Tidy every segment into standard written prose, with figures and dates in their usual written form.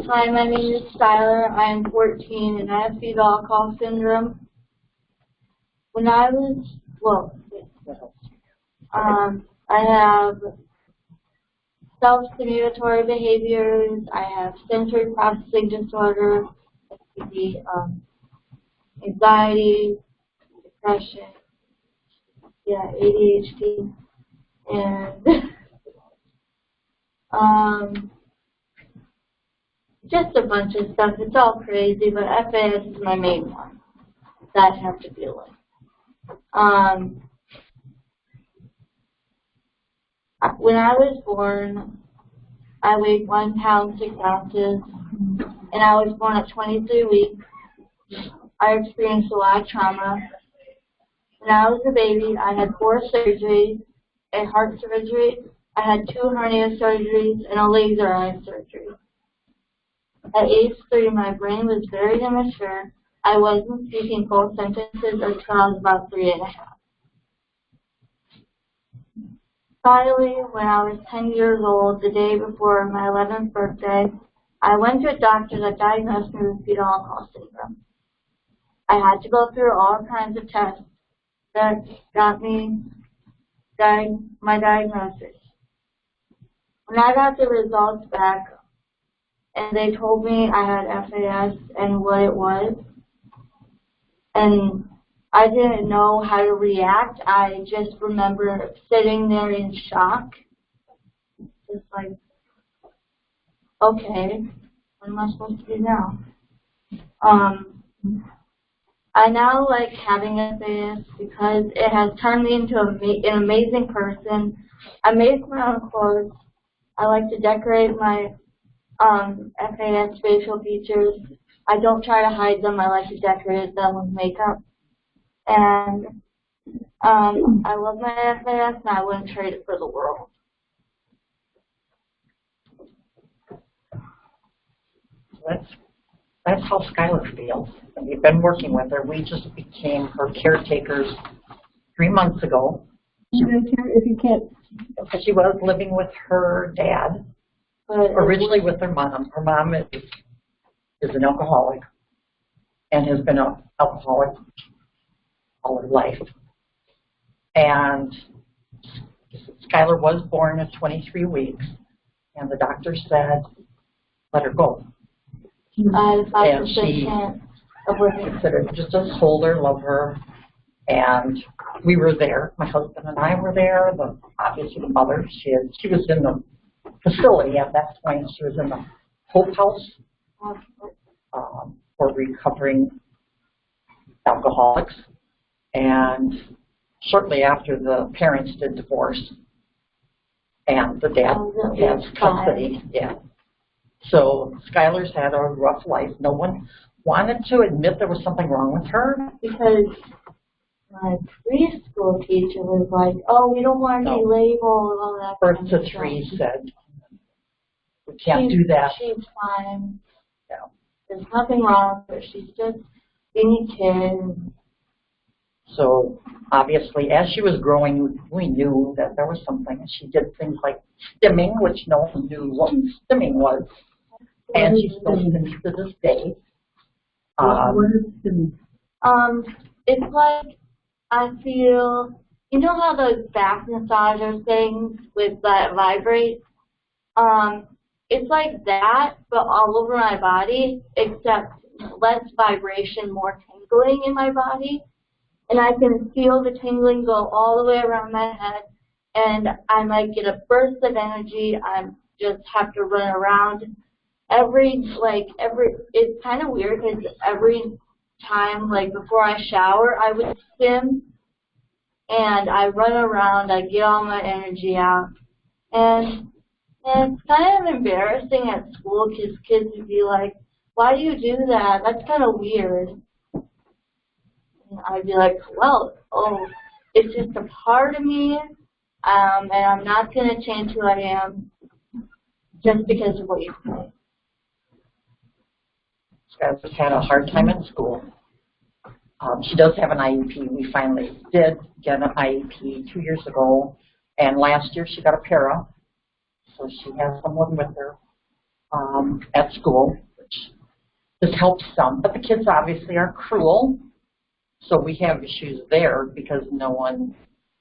Hi, my name is Skylar. I am 14 and I have fetal alcohol syndrome. When I was, I have self-stimulatory behaviors. I have sensory processing disorder, anxiety, depression, ADHD, and just a bunch of stuff. It's all crazy, but FAS is my main one that I have to deal with. When I was born, I weighed 1 pound 6 ounces, and I was born at 23 weeks. I experienced a lot of trauma. When I was a baby, I had 4 surgeries, a heart surgery, I had 2 hernia surgeries, and a laser eye surgery. At age 3, my brain was very immature. I wasn't speaking full sentences until I was about 3 and a half. Finally, when I was 10 years old, the day before my 11th birthday, I went to a doctor that diagnosed me with fetal alcohol syndrome. I had to go through all kinds of tests that got me my diagnosis. When I got the results back, and they told me I had FAS and what it was, and I didn't know how to react. I just remember sitting there in shock, just like, okay, what am I supposed to do now? I now like having FAS because it has turned me into an amazing person. I make my own clothes. I like to decorate my FAS facial features. I don't try to hide them. I like to decorate them with makeup. And I love my FAS, and I wouldn't trade it for the world. That's how Skylar feels. We've been working with her. We just became her caretakers 3 months ago. If you can't. Because she was living with her dad, originally with her mom. Her mom is an alcoholic and has been an alcoholic all her life. And Skylar was born at 23 weeks, and the doctor said, let her go. And she considered just to hold her, love her, and we were there. My husband and I were there. Obviously, the mother. She was in the facility at that point. She was in the Hope House for recovering alcoholics. And shortly after, the parents did divorce, and the dad has custody. Yeah. So Skylar's had a rough life. No one wanted to admit there was something wrong with her because my preschool teacher was like, "Oh, we don't want to be labeled and all that." Birth to 3 said, "We can't do that." She's fine. Yeah. There's nothing wrong with her. She's just being a kid. So obviously, as she was growing, we knew that there was something. She did things like stimming, which no one knew what stimming was, and she still stims to this day. What is stimming? It's like I feel. You know how those back massager things with that vibrate? It's like that, but all over my body, except less vibration, more tingling in my body. And I can feel the tingling go all the way around my head, and I might get a burst of energy. I just have to run around. It's kind of weird because every time, like before I shower, I would stim, and I run around. I get all my energy out, and it's kind of embarrassing at school because kids would be like, "Why do you do that? That's kind of weird." I'd be like, well, it's just a part of me, and I'm not going to change who I am just because of what you say. Skylar's had a hard time in school. She does have an IEP. We finally did get an IEP 2 years ago, and last year she got a para, so she has someone with her. at school, which this helps some. But the kids obviously are cruel, so we have issues there because no one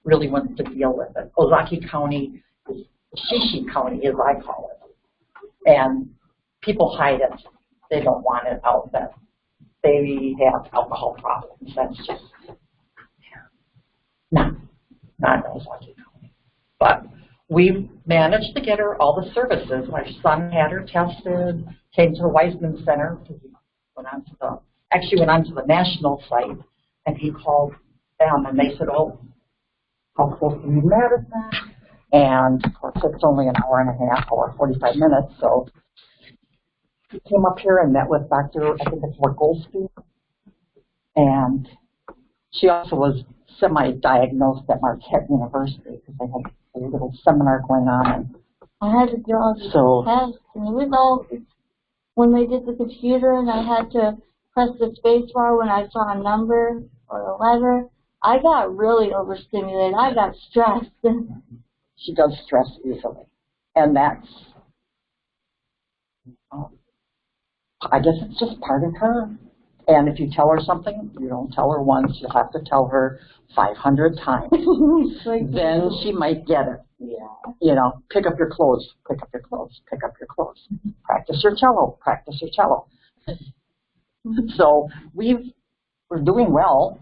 really wants to deal with it. Ozaki County is Shishi County, as I call it, and people hide it. They don't want it out that they have alcohol problems. That's just not Ozaki County. But we managed to get her all the services. My son had her tested, came to the Weissman Center, because he actually went on to the national site, and he called them, and they said, oh, how close do you need medicine? And of course, it's only an hour and a half or 45 minutes, so he came up here and met with Dr. I think it's Goldstein, and she also was semi-diagnosed at Marquette University because they had a little seminar going on. And I had to do all these tests, and it was all, when they did the computer and I had to press the space bar when I saw a number or a letter, I got really overstimulated. I got stressed. She does stress easily, and that's, I guess it's just part of her. And if you tell her something, you don't tell her once, you have to tell her 500 times. Then she might get it. Yeah. You know, pick up your clothes, pick up your clothes, pick up your clothes. Practice your cello, practice your cello. So we're doing well.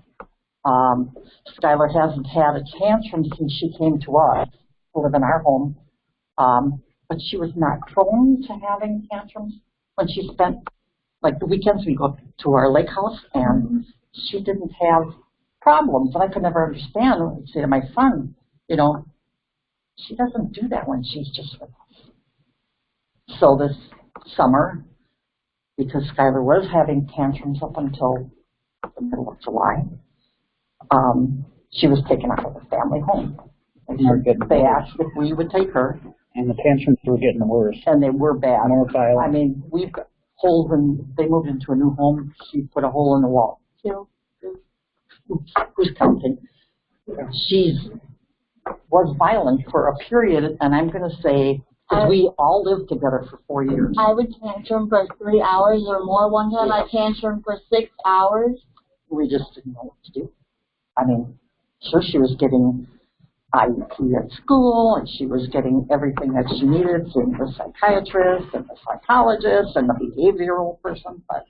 Skylar hasn't had a tantrum since she came to us to live in our home. But she was not prone to having tantrums when she spent, like the weekends we go to our lake house, and she didn't have problems. And I could never understand. I would say to my son, you know, she doesn't do that when she's just with us. So this summer, because Skylar was having tantrums up until the middle of July, she was taken out of the family home. And they asked if we would take her. And the tantrums were getting worse. And they were bad. More violent. I mean, we've got holes in, they moved into a new home. She put a hole in the wall. Who's counting? She was violent for a period, and I'm going to say, because we all lived together for 4 years. I would tantrum for 3 hours or more. One time I tantrum for 6 hours. We just didn't know what to do. I mean, sure, she was getting IEP at school, and she was getting everything that she needed, seeing the psychiatrist and the psychologist and the behavioral person, but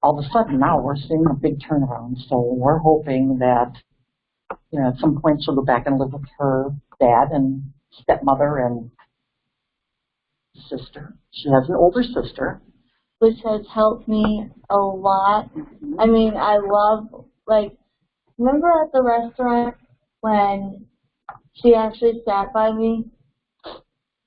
all of a sudden now we're seeing a big turnaround. So we're hoping that, you know, at some point she'll go back and live with her dad and stepmother and sister. She has an older sister. Which has helped me a lot. I mean, I love, like, remember at the restaurant when she actually sat by me?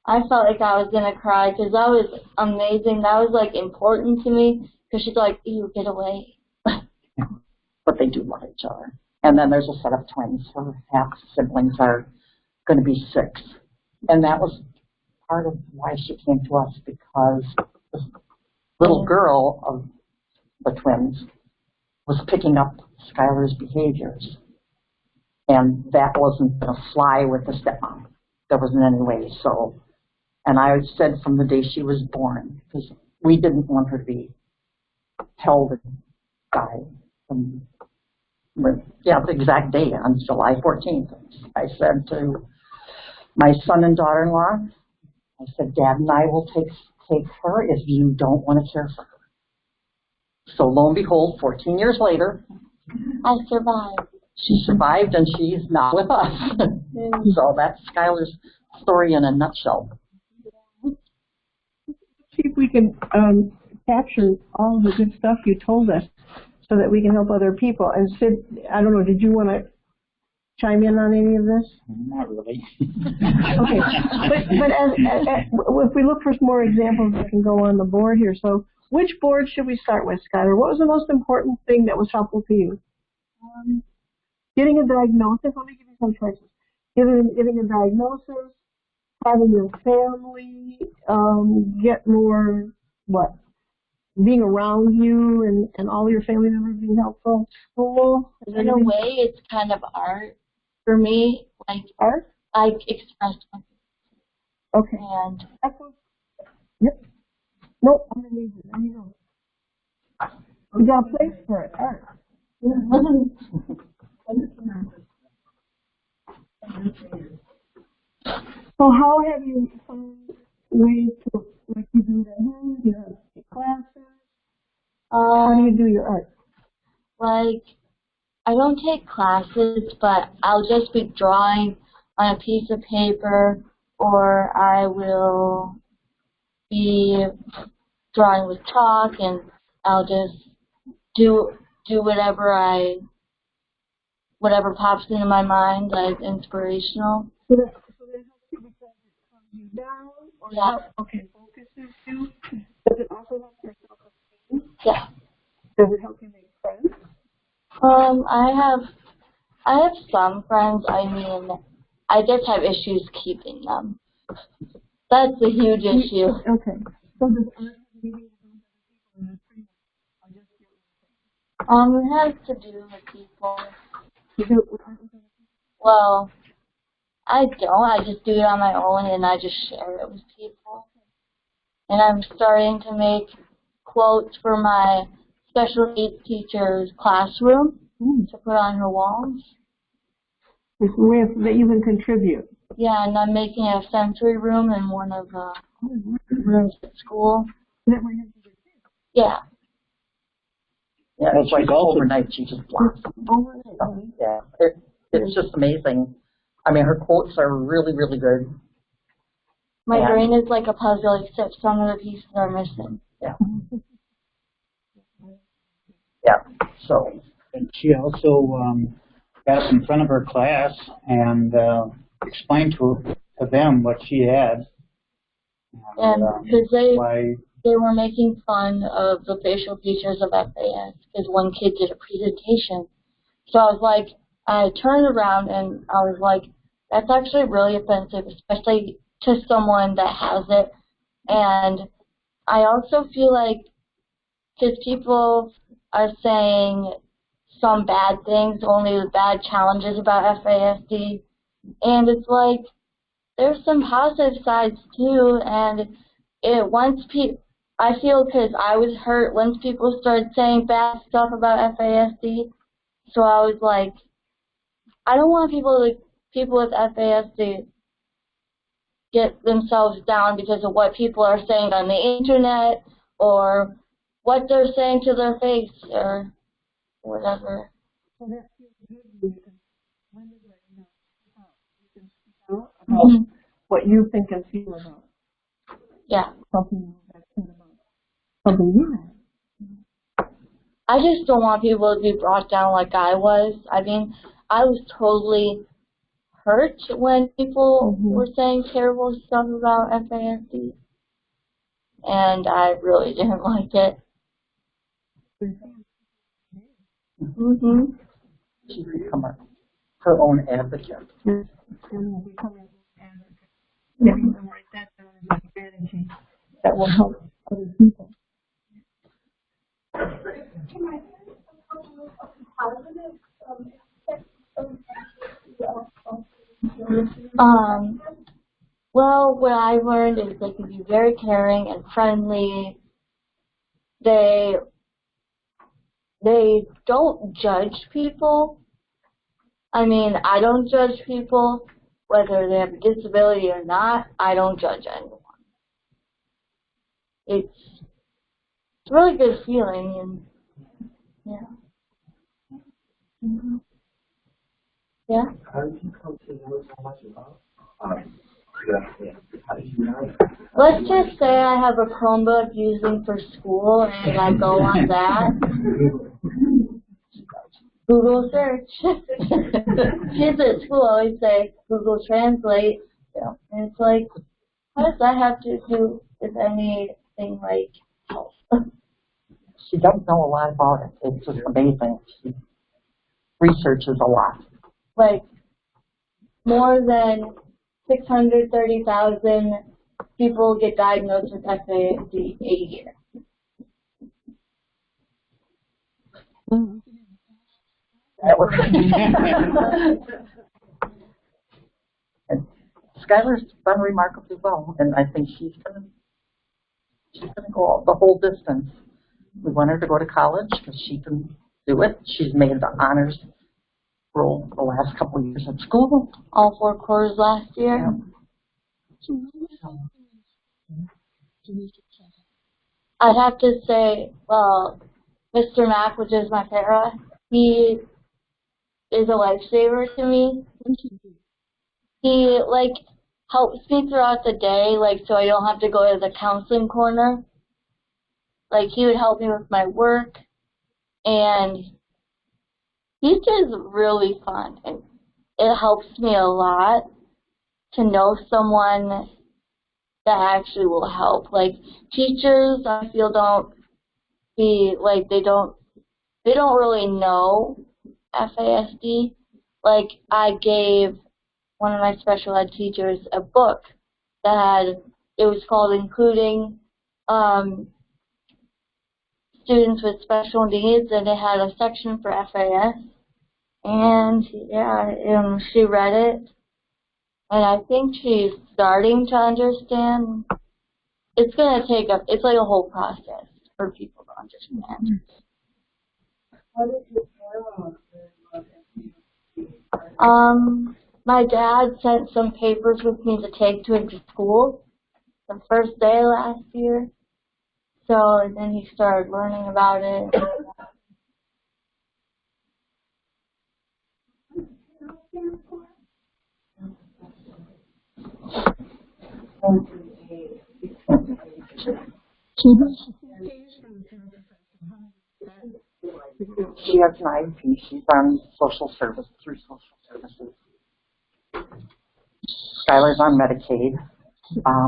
I felt like I was going to cry because that was amazing. That was, like, important to me because she's like, ew, get away. But they do love each other. And then there's a set of twins. Her half-siblings are going to be 6. And that was part of why she came to us, because this little girl of the twins was picking up Skylar's behaviors. And that wasn't going to fly with the stepmom. There wasn't any way. So, and I said from the day she was born, because we didn't want her to be held and die. The exact day, on July 14th. I said to my son and daughter-in-law, I said, Dad and I will take her if you don't want to care for her. So lo and behold, 14 years later, I survived. She survived, and she's not with us. So that's Skylar's story in a nutshell. See if we can capture all the good stuff you told us so that we can help other people. And Sid, I don't know, did you want to chime in on any of this? Not really. Okay, but if we look for some more examples that can go on the board here. So which board should we start with, Skylar? What was the most important thing that was helpful to you? Getting a diagnosis. Let me give you some choices. Getting a diagnosis, having your family get more, what? Being around you and all your family members being helpful. School. In a way, it's kind of art for me. Like art? I express myself. Okay. And Yep. Nope, I'm gonna need it. There you go. We got a place for it. All right. So how have you found ways to, like you do it at home, you have classes? How do you do your art? Like, I don't take classes, but I'll just be drawing on a piece of paper, or I will be drawing with chalk, and I'll just do whatever pops into my mind as inspirational. So that helps you because it calms you down, or Yeah. okay, focuses you. Does it also help your self-esteem? Yeah. Does it help you make friends? I have some friends. I mean, I just have issues keeping them. That's a huge issue. Okay. So does art have anything to do with other people? It has to do with people. You do it with other people? Well, I don't. I just do it on my own, and I just share it with people. And I'm starting to make quotes for my special needs teacher's classroom to put on her walls. There's ways that you can contribute. Yeah, and I'm making a sensory room in one of the rooms at school. Yeah. Yeah, it's like overnight she just blossomed. Overnight. Yeah, it's just amazing. I mean, her quotes are really, really good. My brain is like a puzzle, except some of the pieces are missing. Yeah. Yeah. So. And she also got up in front of her class and explained to them what she had. And because why they were making fun of the facial features of FAS, because one kid did a presentation. So I was like, I turned around and I was like, that's actually really offensive, especially to someone that has it. And I also feel like, because people are saying some bad things, only the bad challenges about FASD, and it's like, there's some positive sides too, and I feel because I was hurt once people started saying bad stuff about FASD, so I was like, I don't want people with FASD get themselves down because of what people are saying on the internet or what they're saying to their face or whatever. So that feels good. You can speak out about what you think and feel about. Yeah. Something that's about something you have. I just don't want people to be brought down like I was. I mean, I was totally hurt when people were saying terrible stuff about FASD, and I really didn't like it. She's become her own advocate. Maybe you can write that down as a strategy that will help other people. Well, what I learned is they can be very caring and friendly. They don't judge people. I mean, I don't judge people, whether they have a disability or not. I don't judge anyone. It's a really good feeling, and yeah. Yeah. How did you come to know so much about how did you know? Let's just say I have a Chromebook using for school, and I go on that. Google search. Kids at school always say Google Translate. Yeah. And it's like, how does that have to do with anything like health? She does know a lot about it. It's just amazing. She researches a lot. Like, more than 630,000 people get diagnosed with FASD a year. And Skylar's done remarkably well, and I think she's going to She's going to go the whole distance. We want her to go to college because she can do it. She's made the honors roll the last couple of years at school. All 4 quarters last year. I'd have to say, well, Mr. Mack, which is my para, he is a lifesaver to me. He, like, helps me throughout the day, like, so I don't have to go to the counseling corner. Like, he would help me with my work, and he's just really fun, and it helps me a lot to know someone that actually will help. Like, teachers, I feel, don't they don't really know FASD. Like, I gave one of my special ed teachers a book that it was called Including Students with Special Needs, and it had a section for FAS. And yeah, she read it, and I think she's starting to understand. It's gonna take it's like a whole process for people to understand. My dad sent some papers with me to take to school the first day last year. So then he started learning about it. She has an IEP. She's on social service, through social services. Skylar's on Medicaid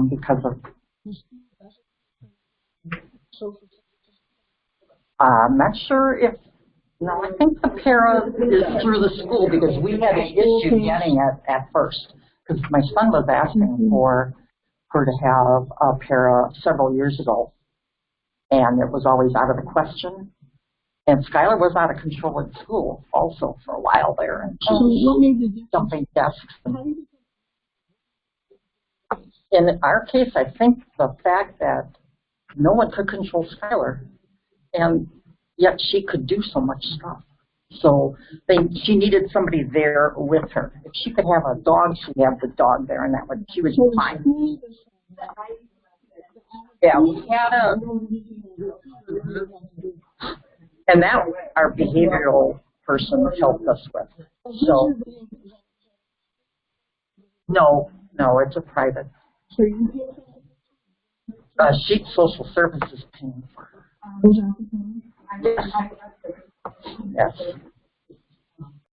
because of, I'm not sure if, no, I think the para is through the school because we had an issue getting it at first because my son was asking for her to have a para several years ago, and it was always out of the question. And Skylar was out of control at school also for a while there, and she was dumping desks. In our case, I think the fact that no one could control Skylar, and yet she could do so much stuff. So she needed somebody there with her. If she could have a dog, she'd have the dog there, and she would be fine. Yeah, we had and that our behavioral person helped us with. So, no, it's a private. Social services paying for her. Yes.